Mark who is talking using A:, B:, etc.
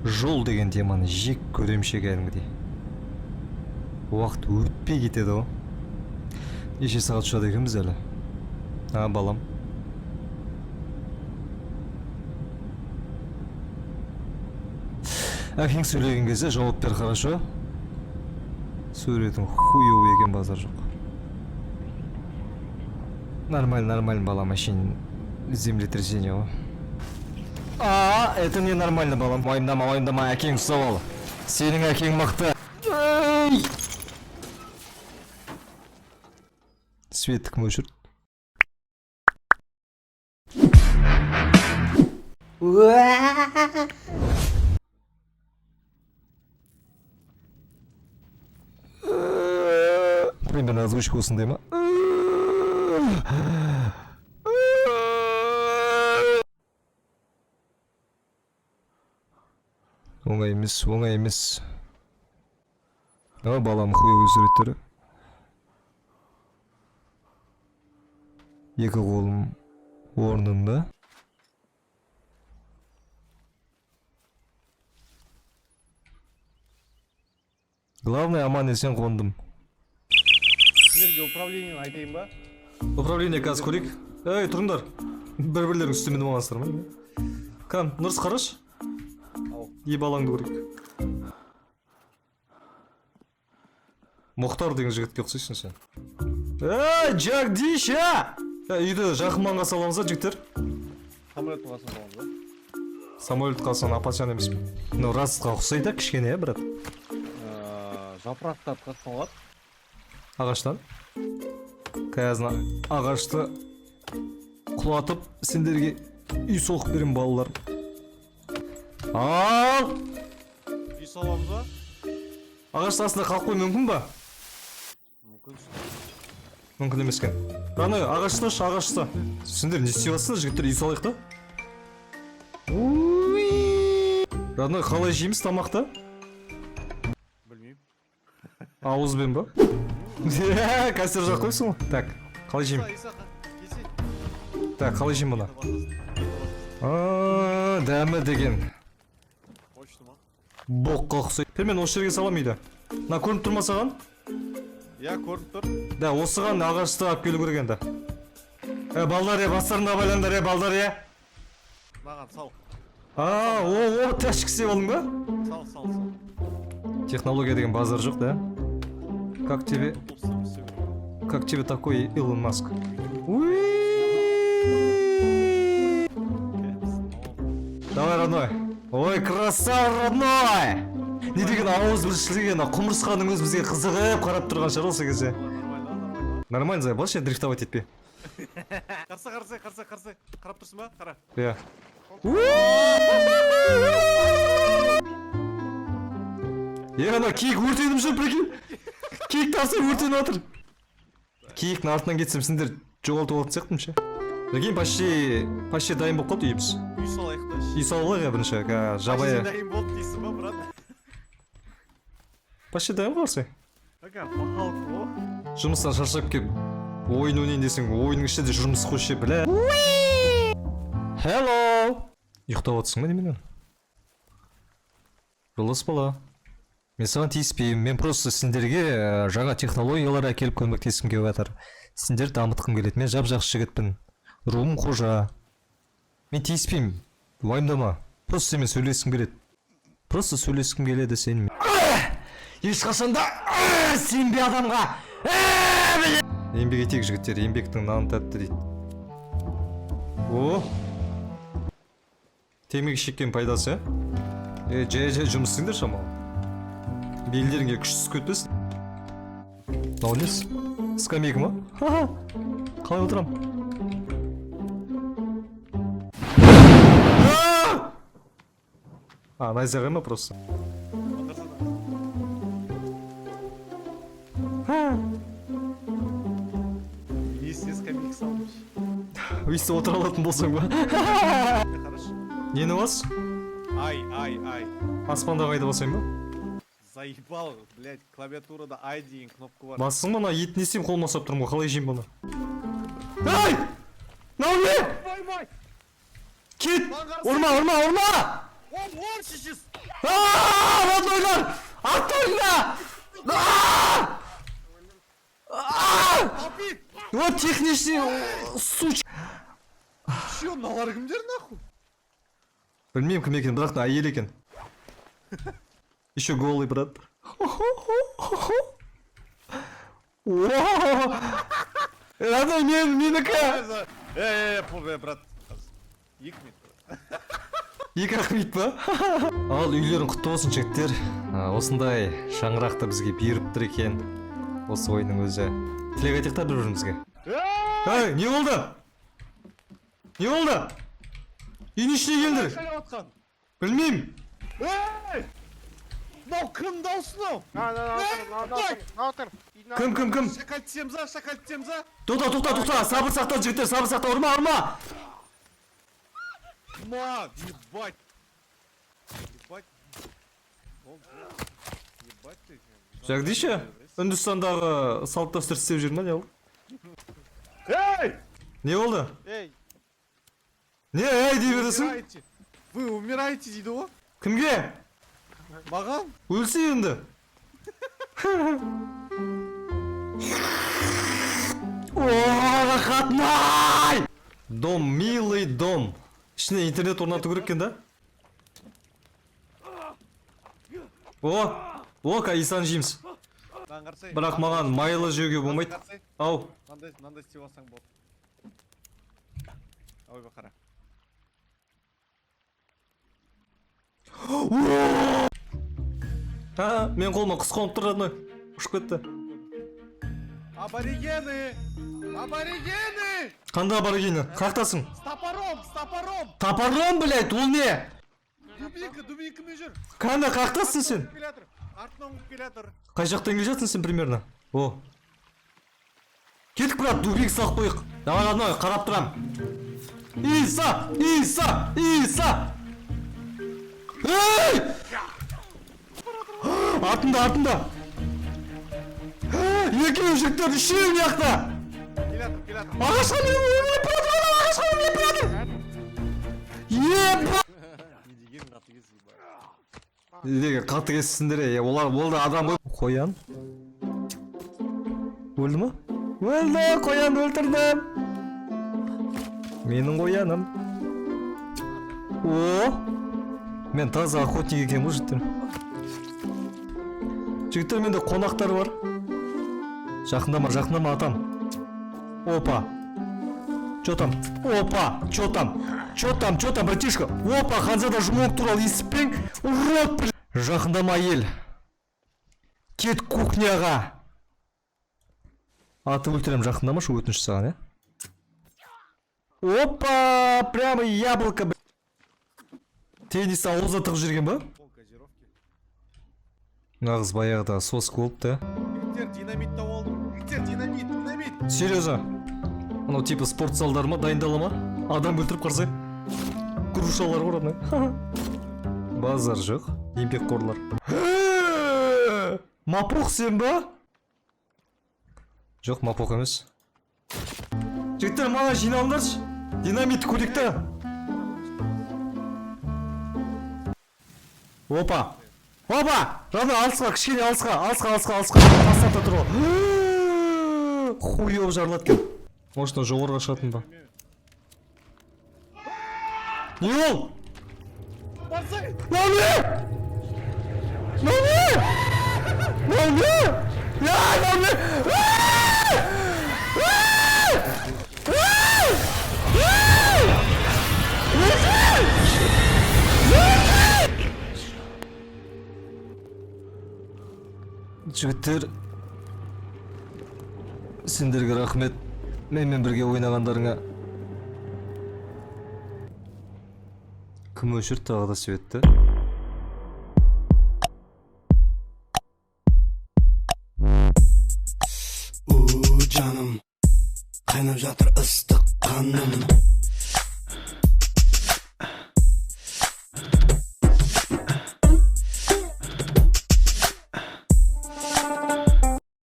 A: Жол деген теманы жек көремін ше кәдімгідей. Уақыт өтпей кетеді ғой. Неше сағат ұшады екенбіз әлі? А, балам. Әкең сөйлеген кезде жауап бер, хорошо? Суретің хуёвый екен, базар жоқ. Нормально, балам, әшейін землетрясение ғой. А, это не нормально, балам. Уайымдама, әкең ұстап ал. Сенің әкең мықты. Светтік мөшір. Примерно озвучка осындай ма? Оңай емес. А, балам хуевый суреттері. Екі қолым орнында. Главное, аман есен қондым.
B: Сіздерге управлениені айтайын ба?
A: Управление қазір көрейік. Эй, тұрыңдар. Бір-бірлерің үстімен болғансыздар ма? Кам, нұрс қараш? Ей балаңды көрейік. Мұхтар деген жігітке ұқсайсың сен. Жагдиш, үйді жақын маңға саламыз ба, жігіттер?
B: Самолет қалсын боламыз ба?
A: Самолет қалсан апасян емес пе? Ну, расқа ұқсайды, кішкене, брат.
B: Жапырақтарды қалсын олар.
A: Ағаштан? Қазына ағашты құлатып, сендерге үй соғып берем балалар. Ал!
B: Үй саламыз ба?
A: Ағашты астында қалып қой мүмкін ба? Мүмкін емес кен. Раны, ағашты. Сендер не істеп жатсыңдар, жігіттер, үй салайық та? Раны, қалай жейміз тамақты?
B: Білмеймін.
A: Ауызбен ба? Кастер жақ қойсың ғой? Так, қалай жеймін? Так, қалай жеймін бұна? Дәмі деген.
B: Қойшты ма?
A: Боққа ұқсайды. Пермен осы жерге салам үйді. На, көрініп тұрма саған?
B: Я, көрініп тұр.
A: Да, осыған ағашты алып келу керек енді. Балдар, бастарында байландар, балдар.
B: Маған сал.
A: Тәшік істеп алдың ба?
B: Сал.
A: Технология деген базар жоқ, да? Как тебе такой Илон Маск? Давай, родной. Ой, красава, родной! Не деген ауыз біршілген, құмырсқаның өз бізге қызығып қарап тұрған шығар осы кезде. Нормально, зай, болшы, дрифтовать етпе.
B: Қарсы. Қарап тұрсын ба? Қара.
A: Иә. Ана, киік өртеніп жүр, прикинь. Киік тасы өртеніп отыр. Киіктің артынан кетсем, сендер жоғалтып алып сияқтым ше. Прикинь, почти дайын болып қалды үйіміз.
B: Үй салайық та.
A: Үй салалық я бірінші, жабайы.
B: Почти дайын болды дейсің ба, брат?
A: Почти дайын қалсай.
B: Пахалқы о.
A: Жұмыстан шаршап кеп, ойын ойнайын десең, ойының ішінде жұмыс қойшы, бля. Hello! Ұйықтап отсың ба неменен? Жолдас бала. Мен саған тиіспеймін, мен просто сендерге жаңа технологиялар әкеліп көмектескім келіп жатыр. Сендер дамытқым келеді, мен жап-жақсы жігітпін. Руым қожа. Мен тиіспеймін, уайымдама. Просто сенімен сөйлескім келеді. Просто сөйлескім келеді сенімен. Ешқашанда сенбе адамға. Еңбек етейік жігіттер, еңбектің наны тәтті дейді. О! Темекі шеккен пайдасы, жай жұмыс істеңдер шамалы. Белдеріңе күшсіз көтпесін. Мынау несі? Скамейка ма? Қалай отырам? Найзағай ма просто?
B: Есіне скамейка салмыш.
A: Өйсті отыра алатын болсаң ба?
B: Хорошо.
A: Нені бас?
B: Ай.
A: Аспанда қайда басайын ба?
B: Заебал, блядь, клавиатурада ай деген кнопка бар.
A: Басың мұна, етін естем қолыма ұстап тұрмын ғой, қалай жеймін бұны? Ай! Науме! Кет! Урма!
B: Он сейчас!
A: Atlaylar! Atlaylar!
B: Топит!
A: Вот техничный суч.
B: Чё, налар кімдер нахуй?
A: Білмеймін кім екен, бірақ та әйел екен. Еще голый, брат. Ана менікі.
B: Брат. Екі минут.
A: Екі рахмет па? Ал үйлерің құтты болсын жігіттер. Осындай шаңырақты бізге беріп екен. Осы ойынның өзі. Тілек айтайық та бір-бірімізге. Ей, не болды? Не болды? Үйдің ішіне келдір. Білмеймін.
B: Ей! Мынау кім даусы мынау?
A: Кім?
B: Шакальтсемза.
A: Тоқта, сабыр сақта жігіттер, сабыр сақта, ұрма.
B: Ебать. Ебать ты.
A: Жагдейші, Үндістандағы салт дәстүр істеп жүр ма, не болды?
B: Эй!
A: Не болды?
C: Эй,
A: Не, ей дей бересің?
B: Вы умираете дейді ғой?
A: Кімге?
B: Маған?
A: Өлсе енді. Ооо, қатнай! Дом, милый дом. Ішіне интернет орнату керек екен да? О, кайсан жейміз. Бірақ маған майлы жеуге болмайды. Ау.
B: Мынандай істеп алсаң болды. Ойға қара.
A: Мен қолыма құс қонып тұр одной. Ұшып кетті.
B: Аборигены!
A: Қанда аборигені? Қақтасың?
B: С топором!
A: Топором, блядь, ол не?
B: Дубинкамен жүр.
A: Қанда қақтасың сен?
B: Артынан қуып келатыр.
A: Қай жақтан келе жатсың сен примерно? О. Кетік брат, дубинка салып қойық. Давай одной, қарап тұрам. Иса! Ей! Артында. Екеуі жігіттер үшеуі мияқта.
B: Келатыр.
A: Ағашқа мен пиратыр. Ебать!
B: Недеген қатыгез ебай.
A: Недегі қатыгезсіңдер, олар болды адам ғой. Қоян. Өлді ма? Өлді, қоян өлтірдім. Менің қояным. О! Мен таза охотник екен ғой жігіттер. Жігіттер, менде қонақтар бар. Жақындама атам. Опа. Чё там, братишка? Опа, Ханзада жұмок туралы естіппең? Урод, блядь. Жақындама ел. Кет кухняға. Атып өлтірем, жақындамашы, өтініш саған, Опа, прямо яблоко, блядь. Теннисті ауызда тығып жүрген ба? Нағыз баяғыда соск болыпты.
B: Динамит тауып алдым. Динамит.
A: Серьезно? Анау типа спорт залдар ма, дайындала ма? Адам өлтіріп қарсай. Грушалар бар ана. Базар жоқ, еңбекқорлар. Мапоқ сен ба? Жоқ, мапоқ емес. Жігіттер, маған жиналыңдаршы. Динамит көрейік та. Опа! Рана, алысқа, кішкене алысқа. Тастата тұр ғой. Хуйов жарылады кен. Может, жоғырға шығатын ба? Не ол? Науне! Жігіттер, сендерге рахмет, менімен бірге ойнағандарыңа. Кім өшір тағы да светті?
D: Canım, қайнап жатыр ыстық қаным.